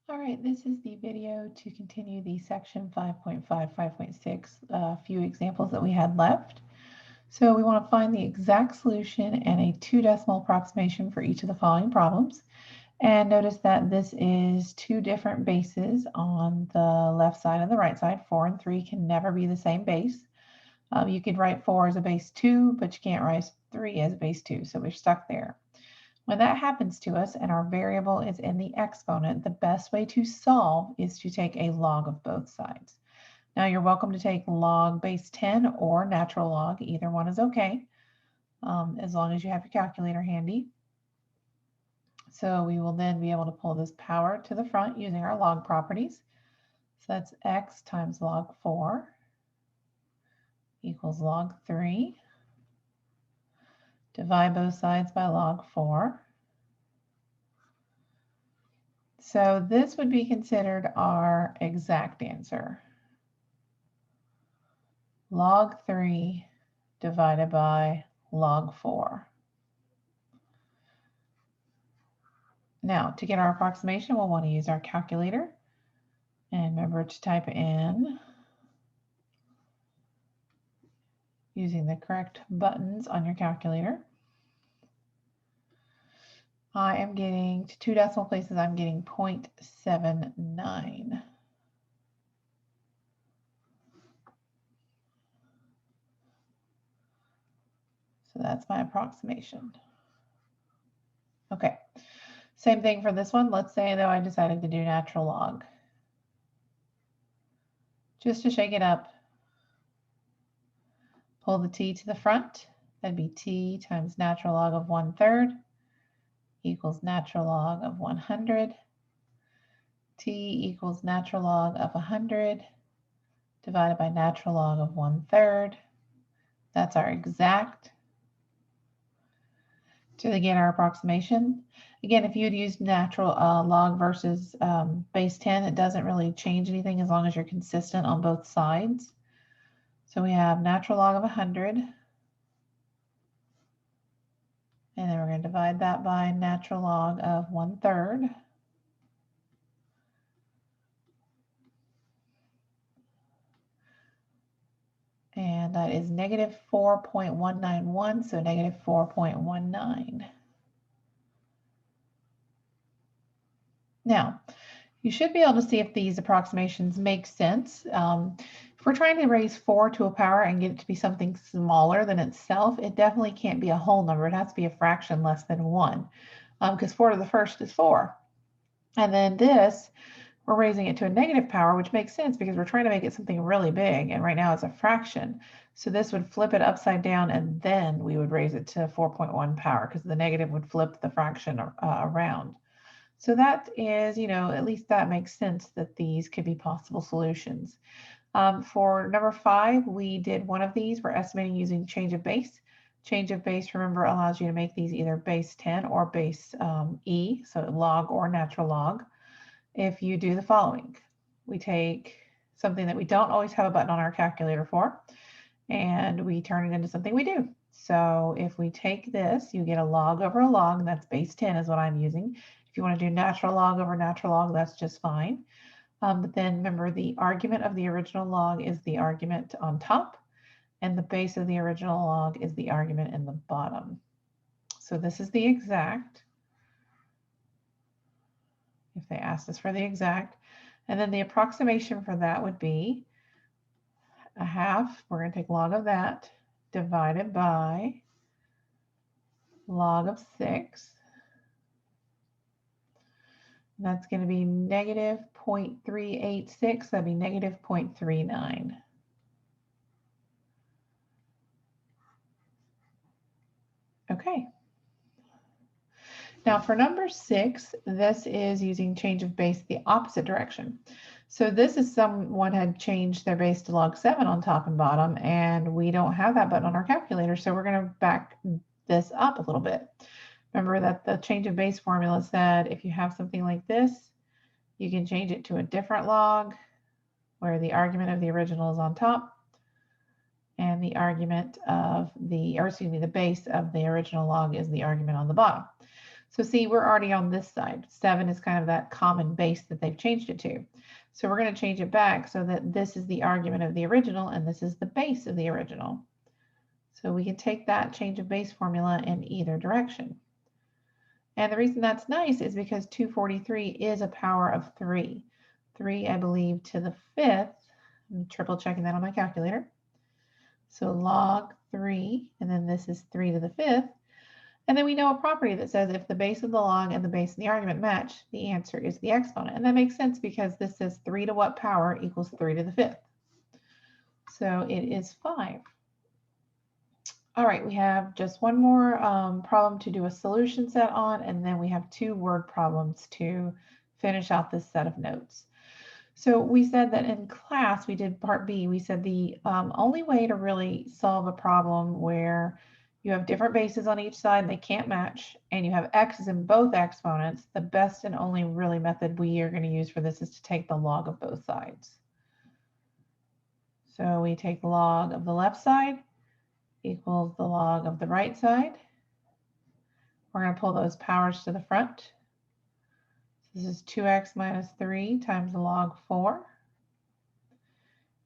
All right, this is the video to continue the section 5.5, 5.6, few examples that we had left. So we want to find the exact solution and a 2 decimal approximation for each of the following problems. And notice that this is 2 different bases on the left side and the right side. 4 and 3 can never be the same base. You could write 4 as a base 2, but you can't write 3 as a base 2, so we're stuck there. When that happens to us and our variable is in the exponent, the best way to solve is to take a log of both sides. Now you're welcome to take log base 10 or natural log. Either one is okay, as long as you have your calculator handy. So we will then be able to pull this power to the front using our log properties. So that's x times log 4 equals log 3. Divide both sides by log 4. So this would be considered our exact answer. Log 3 divided by log 4. Now, to get our approximation, we'll want to use our calculator. And remember to type in using the correct buttons on your calculator. I am getting to 2 decimal places, I'm getting 0.79. So that's my approximation. Okay, same thing for this one. Let's say though I decided to do natural log. Just to shake it up, pull the t to the front. That'd be t times natural log of 1/3 equals natural log of 100. T equals natural log of 100 divided by natural log of 1/3. That's our exact. To get our approximation, again, if you had used natural log versus base 10, it doesn't really change anything as long as you're consistent on both sides. So we have natural log of 100, and then we're going to divide that by natural log of 1/3. And that is negative 4.191, so negative 4.19. Now, you should be able to see if these approximations make sense. If we're trying to raise 4 to a power and get it to be something smaller than itself, it definitely can't be a whole number. It has to be a fraction less than 1, because 4 to the first is 4. And then this, we're raising it to a negative power, which makes sense because we're trying to make it something really big, and right now it's a fraction. So this would flip it upside down, and then we would raise it to 4.1 power because the negative would flip the fraction around. So that is, at least that makes sense that these could be possible solutions. For number 5, we did one of these. We're estimating using change of base. Change of base, remember, allows you to make these either base 10 or base E, so log or natural log. If you do the following, we take something that we don't always have a button on our calculator for, and we turn it into something we do. So if we take this, you get a log over a log, and that's base 10 is what I'm using. If you want to do natural log over natural log, that's just fine. But then remember, the argument of the original log is the argument on top, and the base of the original log is the argument in the bottom. So this is the exact, if they asked us for the exact. And then the approximation for that would be a half, we're going to take log of that, divided by log of 6. That's going to be negative 0.386, that'd be negative 0.39. Okay. Now for number 6, this is using change of base the opposite direction. So this is someone had changed their base to log 7 on top and bottom, and we don't have that button on our calculator, so we're going to back this up a little bit. Remember that the change of base formula said if you have something like this, you can change it to a different log where the argument of the original is on top and the argument of the, or excuse me, the base of the original log is the argument on the bottom. So see, we're already on this side. 7 is kind of that common base that they've changed it to. So we're going to change it back so that this is the argument of the original and this is the base of the original. So we can take that change of base formula in either direction. And the reason that's nice is because 243 is a power of 3. 3, I believe, to the 5th. I'm triple checking that on my calculator. So log 3, and then this is 3 to the 5th. And then we know a property that says if the base of the log and the base of the argument match, the answer is the exponent. And that makes sense because this says 3 to what power equals 3 to the 5th. So it is 5. All right, we have just one more problem to do a solution set on, and then we have 2 word problems to finish out this set of notes. So we said that in class, we did part B, we said the only way to really solve a problem where you have different bases on each side and they can't match, and you have x's in both exponents, the best and only really method we are going to use for this is to take the log of both sides. So we take the log of the left side equals the log of the right side. We're going to pull those powers to the front. This is 2x minus 3 times log 4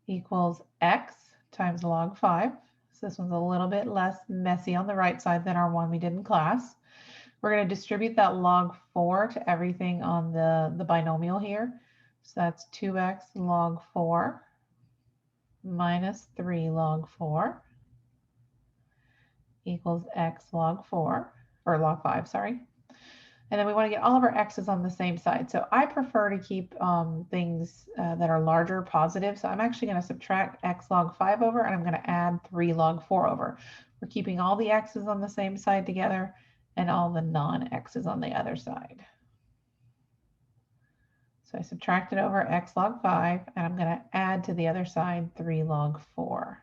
equals x times log 5. So this one's a little bit less messy on the right side than our one we did in class. We're going to distribute that log 4 to everything on the binomial here. So that's 2x log 4 minus 3 log 4 equals x log 4, or log 5, sorry. And then we want to get all of our x's on the same side. So I prefer to keep things that are larger positive. So I'm actually going to subtract x log 5 over, and I'm going to add 3 log 4 over. We're keeping all the x's on the same side together and all the non-x's on the other side. So I subtracted over x log 5, and I'm going to add to the other side 3 log 4.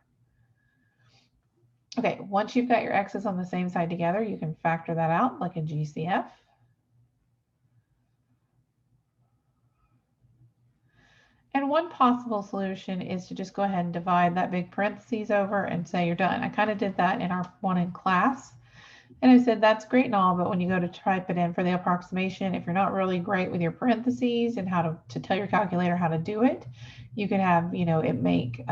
Okay, once you've got your x's on the same side together, you can factor that out like a GCF. And one possible solution is to just go ahead and divide that big parentheses over and say you're done. I kind of did that in our one in class. And I said, that's great and all, but when you go to type it in for the approximation, if you're not really great with your parentheses and how to tell your calculator how to do it, you can have, you know, it make,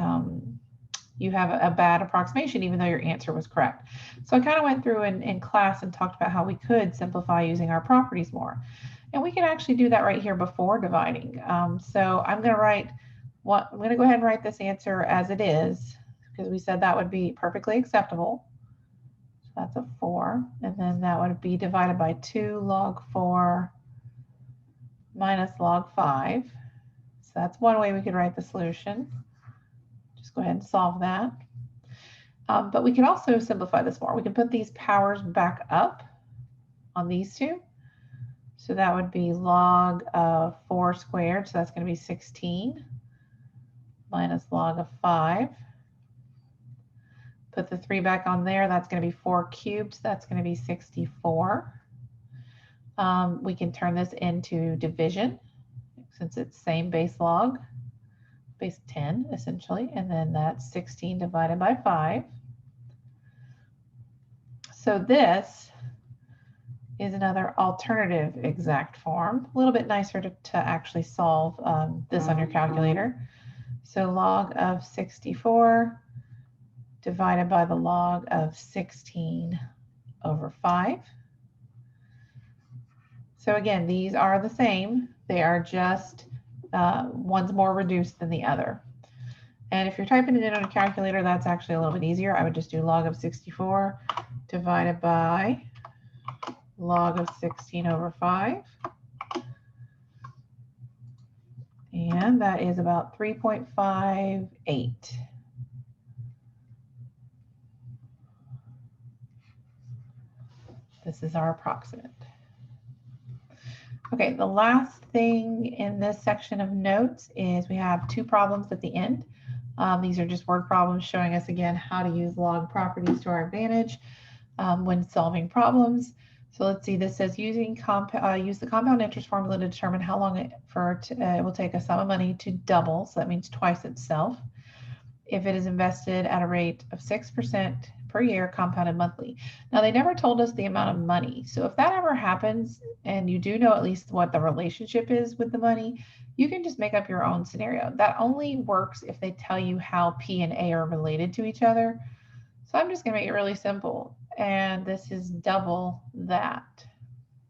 you have a bad approximation even though your answer was correct. So I kind of went through in class and talked about how we could simplify using our properties more. And we can actually do that right here before dividing. So I'm going to go ahead and write this answer as it is, because we said that would be perfectly acceptable. So that's a 4, and then that would be divided by 2 log 4 minus log 5. So that's one way we could write the solution. Just go ahead and solve that. But we can also simplify this more. We can put these powers back up on these two. So that would be log of 4 squared, so that's going to be 16, minus log of 5. Put the 3 back on there, that's going to be 4 cubed, so that's going to be 64. We can turn this into division, since it's same base log, base 10 essentially, and then that's 16 divided by 5. So this is another alternative exact form. A little bit nicer to actually solve this on your calculator. So log of 64 divided by the log of 16 over 5. So again, these are the same. They are just, one's more reduced than the other. And if you're typing it in on a calculator, that's actually a little bit easier. I would just do log of 64 divided by log of 16 over 5. And that is about 3.58. This is our approximate. Okay, the last thing in this section of notes is we have 2 problems at the end. These are just word problems showing us again how to use log properties to our advantage when solving problems. So let's see, this says use the compound interest formula to determine how long it will take a sum of money to double, so that means twice itself, if it is invested at a rate of 6% per year compounded monthly. Now, they never told us the amount of money. So if that ever happens and you do know at least what the relationship is with the money, you can just make up your own scenario. That only works if they tell you how P and A are related to each other. So I'm just going to make it really simple. And this is double that.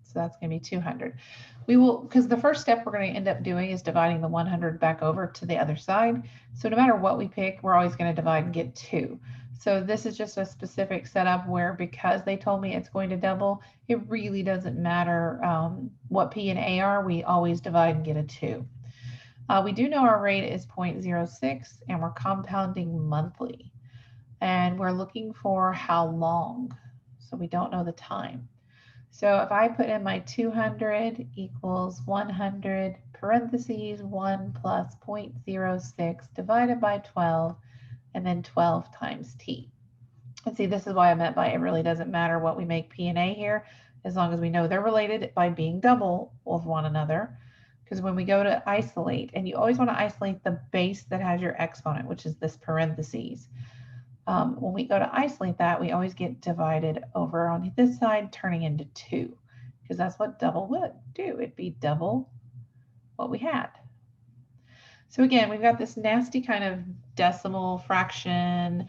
So that's going to be 200. We will, because the first step we're going to end up doing is dividing the 100 back over to the other side. So no matter what we pick, we're always going to divide and get 2. So this is just a specific setup where, because they told me it's going to double, it really doesn't matter what P and A are. We always divide and get a 2. We do know our rate is 0.06 and we're compounding monthly. And we're looking for how long. So we don't know the time. So if I put in my 200 equals 100 parentheses 1 plus 0.06 divided by 12, and then 12 times t. And see, this is why I meant by it really doesn't matter what we make P and A here, as long as we know they're related by being double of one another. Because when we go to isolate, and you always want to isolate the base that has your exponent, which is this parentheses. When we go to isolate that, we always get divided over on this side, turning into 2, because that's what double would do. It'd be double what we had. So again, we've got this nasty kind of decimal fraction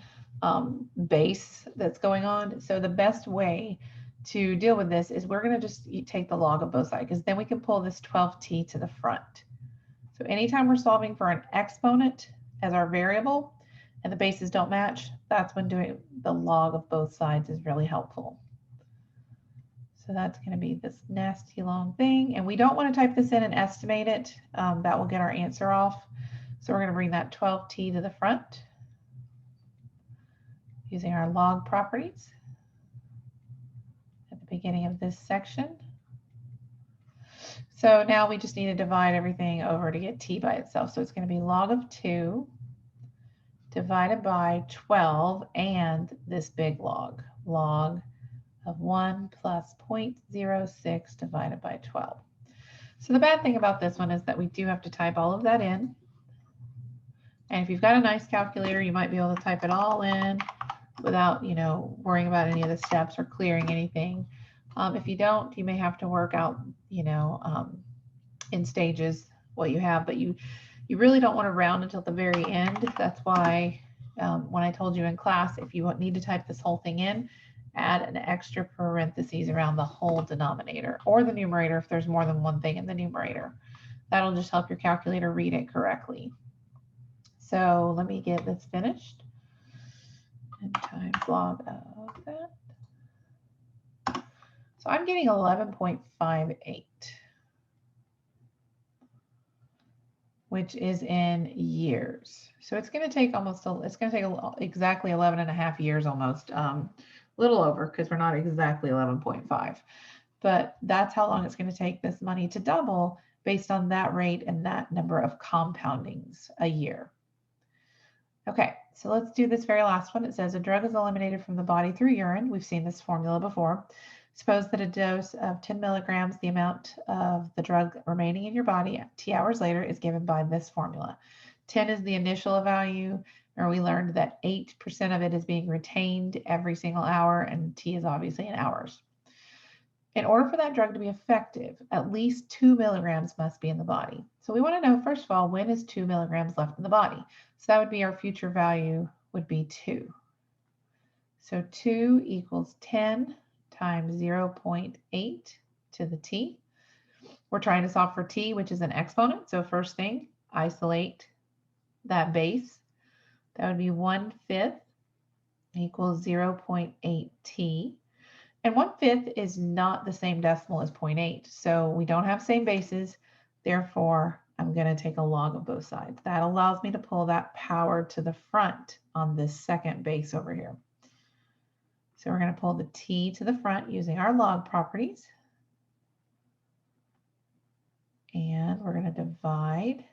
base that's going on. So the best way to deal with this is we're going to just take the log of both sides, because then we can pull this 12t to the front. So anytime we're solving for an exponent as our variable, and the bases don't match, that's when doing the log of both sides is really helpful. So that's going to be this nasty long thing. And we don't want to type this in and estimate it. That will get our answer off. So we're going to bring that 12t to the front using our log properties at the beginning of this section. So now we just need to divide everything over to get t by itself. So it's going to be log of 2 divided by 12 and this big log, log of 1 plus 0.06 divided by 12. So the bad thing about this one is that we do have to type all of that in. And if you've got a nice calculator, you might be able to type it all in without, worrying about any of the steps or clearing anything. If you don't, you may have to work out, in stages what you have, but you really don't want to round until the very end. That's why when I told you in class, if you need to type this whole thing in, add an extra parentheses around the whole denominator or the numerator if there's more than one thing in the numerator. That'll just help your calculator read it correctly. So let me get this finished. And times log of that. So I'm getting 11.58. which is in years. So it's going to take exactly 11 and a half years almost, a little over, because we're not exactly 11.5. But that's how long it's going to take this money to double based on that rate and that number of compoundings a year. Okay, so let's do this very last one. It says a drug is eliminated from the body through urine. We've seen this formula before. Suppose that a dose of 10 milligrams, the amount of the drug remaining in your body T hours later, is given by this formula. 10 is the initial value, and we learned that 8% of it is being retained every single hour, and T is obviously in hours. In order for that drug to be effective, at least 2 milligrams must be in the body. So we want to know, first of all, when is 2 milligrams left in the body? So that would be our future value would be 2. So 2 equals 10 times 0.8 to the t. We're trying to solve for t, which is an exponent. So first thing, isolate that base. That would be 1/5 equals 0.8 t. And 1/5 is not the same decimal as 0.8. So we don't have same bases. Therefore, I'm going to take a log of both sides. That allows me to pull that power to the front on this second base over here. So we're going to pull the t to the front using our log properties. And we're going to divide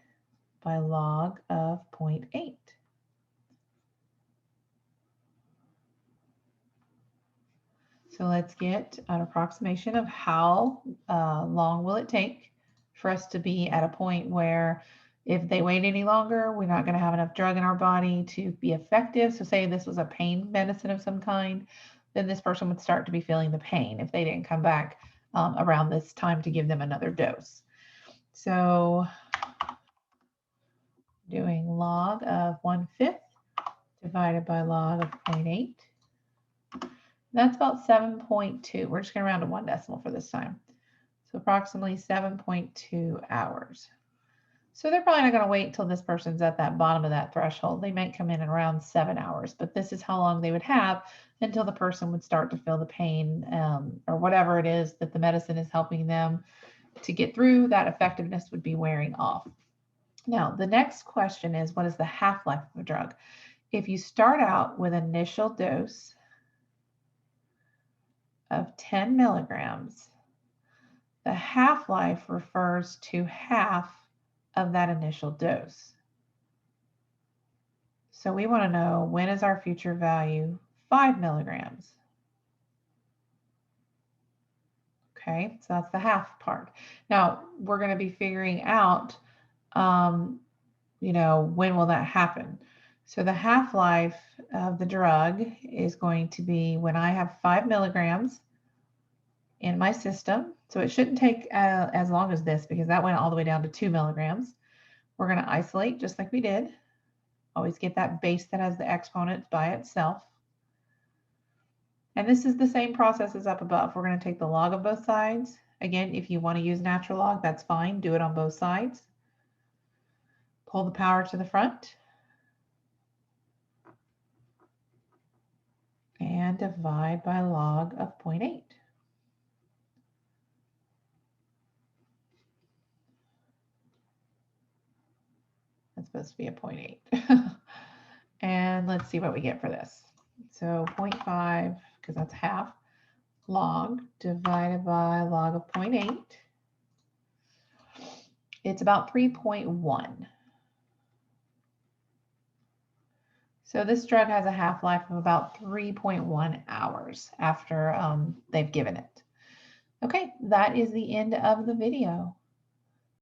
by log of 0.8. So let's get an approximation of how long will it take for us to be at a point where If they wait any longer, we're not going to have enough drug in our body to be effective. So say this was a pain medicine of some kind, then this person would start to be feeling the pain if they didn't come back around this time to give them another dose. So doing log of 1/5 divided by log of 0.8. That's about 7.2. We're just going to round to 1 decimal for this time. So approximately 7.2 hours. So they're probably not going to wait until this person's at that bottom of that threshold. They might come in at around 7 hours, but this is how long they would have until the person would start to feel the pain or whatever it is that the medicine is helping them to get through. That effectiveness would be wearing off. Now, the next question is, what is the half-life of a drug? If you start out with an initial dose of 10 milligrams, the half-life refers to half of that initial dose. So we want to know, when is our future value 5 milligrams? Okay, so that's the half part. Now we're going to be figuring out, when will that happen? So the half-life of the drug is going to be when I have 5 milligrams in my system. So it shouldn't take as long as this, because that went all the way down to 2 milligrams. We're going to isolate just like we did. Always get that base that has the exponent by itself. And this is the same process as up above. We're going to take the log of both sides. Again, if you want to use natural log, that's fine. Do it on both sides. Pull the power to the front. And divide by log of 0.8. That's supposed to be a 0.8. And let's see what we get for this. So 0.5, because that's half, log divided by log of 0.8. It's about 3.1. So this drug has a half-life of about 3.1 hours after they've given it. Okay, that is the end of the video.